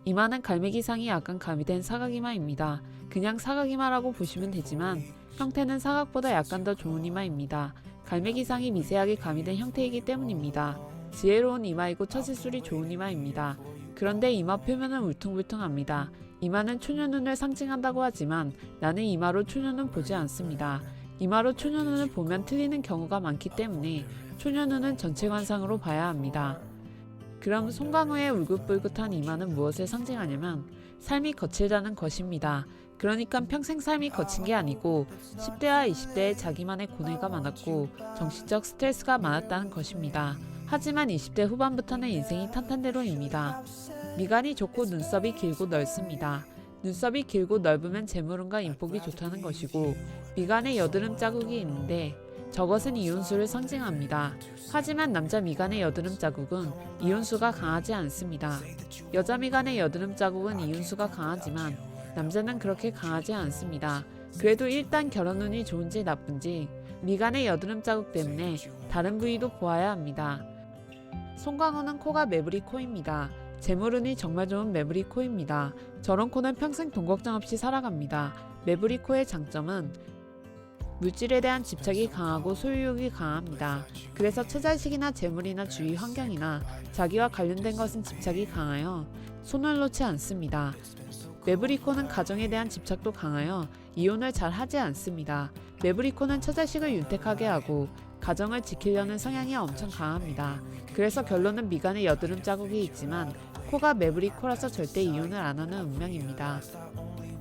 이마는 갈매기상이 약간 가미된 사각이마입니다. 그냥 사각이마라고 보시면 되지만 형태는 사각보다 약간 더 좋은 이마입니다. 갈매기상이 미세하게 가미된 형태이기 때문입니다. 지혜로운 이마이고 처세술이 좋은 이마입니다. 그런데 이마 표면은 울퉁불퉁합니다. 이마는 초녀눈을 상징한다고 하지만 나는 이마로 초녀눈 보지 않습니다. 이마로 초녀눈을 보면 틀리는 경우가 많기 때문에 초녀눈은 전체 관상으로 봐야 합니다. 그럼 송강호의 울긋불긋한 이마는 무엇을 상징하냐면 삶이 거칠다는 것입니다. 그러니까 평생 삶이 거친 게 아니고 10대와 20대에 자기만의 고뇌가 많았고 정신적 스트레스가 많았다는 것입니다. 하지만 20대 후반부터는 인생이 탄탄대로입니다. 미간이 좋고 눈썹이 길고 넓습니다. 눈썹이 길고 넓으면 재물운과 인복이 좋다는 것이고 미간에 여드름 자국이 있는데 저것은 이혼수를 상징합니다. 하지만 남자 미간의 여드름 자국은 이혼수가 강하지 않습니다. 여자 미간의 여드름 자국은 이혼수가 강하지만 남자는 그렇게 강하지 않습니다. 그래도 일단 결혼운이 좋은지 나쁜지 미간의 여드름 자국 때문에 다른 부위도 보아야 합니다. 송강호는 코가 매부리 코입니다. 재물운이 정말 좋은 매부리 코입니다. 저런 코는 평생 돈 걱정 없이 살아갑니다. 매부리 코의 장점은 물질에 대한 집착이 강하고 소유욕이 강합니다. 그래서 처자식이나 재물이나 주위 환경이나 자기와 관련된 것은 집착이 강하여 손을 놓지 않습니다. 매부리코는 가정에 대한 집착도 강하여 이혼을 잘 하지 않습니다. 매부리코는 처자식을 윤택하게 하고 가정을 지키려는 성향이 엄청 강합니다. 그래서 결론은 미간에 여드름 자국이 있지만 코가 매부리코라서 절대 이혼을 안 하는 운명입니다.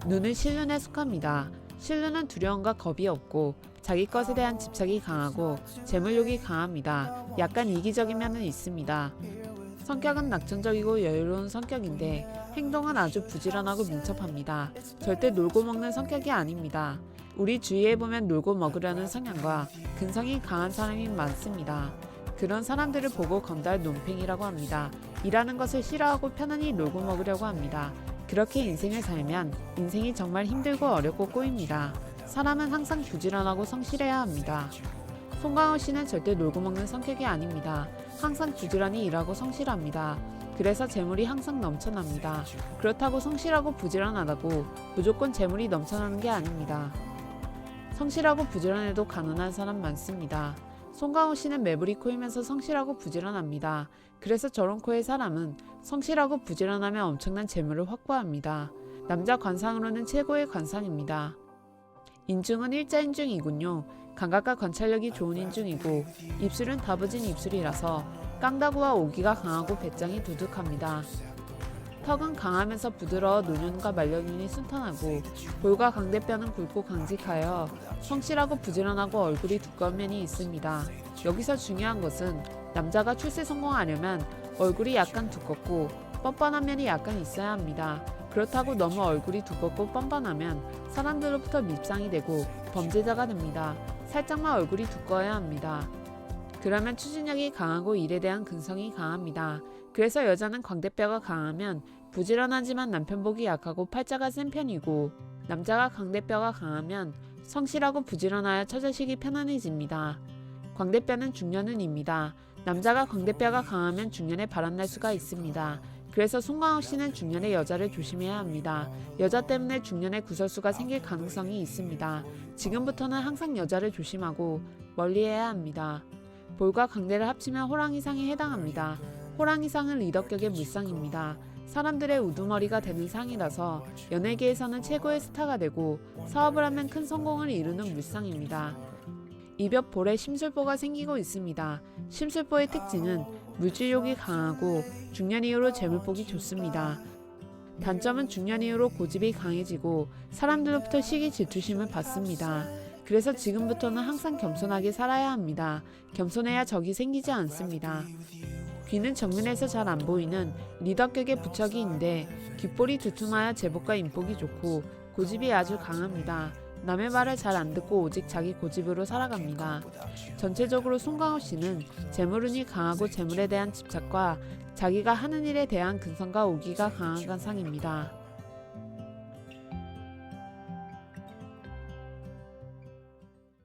눈은 신륜에 속합니다. 신륜은 두려움과 겁이 없고 자기 것에 대한 집착이 강하고 재물욕이 강합니다. 약간 이기적인 면은 있습니다. 성격은 낙천적이고 여유로운 성격인데 행동은 아주 부지런하고 민첩합니다. 절대 놀고 먹는 성격이 아닙니다. 우리 주위에 보면 놀고 먹으려는 성향과 근성이 강한 사람이 많습니다. 그런 사람들을 보고 건달 논팽이라고 합니다. 일하는 것을 싫어하고 편안히 놀고 먹으려고 합니다. 그렇게 인생을 살면 인생이 정말 힘들고 어렵고 꼬입니다. 사람은 항상 부지런하고 성실해야 합니다. 송강호 씨는 절대 놀고 먹는 성격이 아닙니다. 항상 부지런히 일하고 성실합니다. 그래서 재물이 항상 넘쳐납니다. 그렇다고 성실하고 부지런하다고 무조건 재물이 넘쳐나는 게 아닙니다. 성실하고 부지런해도 가난한 사람 많습니다. 송강호 씨는 매부리 코이면서 성실하고 부지런합니다. 그래서 저런 코의 사람은 성실하고 부지런하면 엄청난 재물을 확보합니다. 남자 관상으로는 최고의 관상입니다. 인중은 일자인중이군요. 감각과 관찰력이 좋은 인중이고 입술은 다부진 입술이라서 깡다구와 오기가 강하고 배짱이 두둑합니다. 턱은 강하면서 부드러워 노년과 말년운이 순탄하고 볼과 광대뼈는 굵고 강직하여 성실하고 부지런하고 얼굴이 두꺼운 면이 있습니다. 여기서 중요한 것은 남자가 출세 성공하려면 얼굴이 약간 두껍고 뻔뻔한 면이 약간 있어야 합니다. 그렇다고 너무 얼굴이 두껍고 뻔뻔하면 사람들로부터 밉상이 되고 범죄자가 됩니다. 살짝만 얼굴이 두꺼워야 합니다. 그러면 추진력이 강하고 일에 대한 근성이 강합니다. 그래서 여자는 광대뼈가 강하면 부지런하지만 남편 보기 약하고 팔자가 센 편이고 남자가 광대뼈가 강하면 성실하고 부지런하여 처자식이 편안해집니다. 광대뼈는 중년운입니다. 남자가 광대뼈가 강하면 중년에 바람날 수가 있습니다. 그래서 송강호 씨는 중년의 여자를 조심해야 합니다. 여자 때문에 중년에 구설수가 생길 가능성이 있습니다. 지금부터는 항상 여자를 조심하고 멀리해야 합니다. 볼과 광대를 합치면 호랑이상에 해당합니다. 호랑이상은 리더격의 물상입니다. 사람들의 우두머리가 되는 상이라서 연예계에서는 최고의 스타가 되고 사업을 하면 큰 성공을 이루는 물상입니다. 이볕 볼에 심술보가 생기고 있습니다. 심술보의 특징은 물질욕이 강하고 중년 이후로 재물복이 좋습니다. 단점은 중년 이후로 고집이 강해지고 사람들로부터 시기 질투심을 받습니다. 그래서 지금부터는 항상 겸손하게 살아야 합니다. 겸손해야 적이 생기지 않습니다. 귀는 정면에서 잘 안 보이는 리더격의 부척이인데 귓볼이 두툼하여 제복과 인복이 좋고 고집이 아주 강합니다. 남의 말을 잘 안 듣고 오직 자기 고집으로 살아갑니다. 전체적으로 송강호 씨는 재물운이 강하고 재물에 대한 집착과 자기가 하는 일에 대한 근성과 오기가 강한 관상입니다.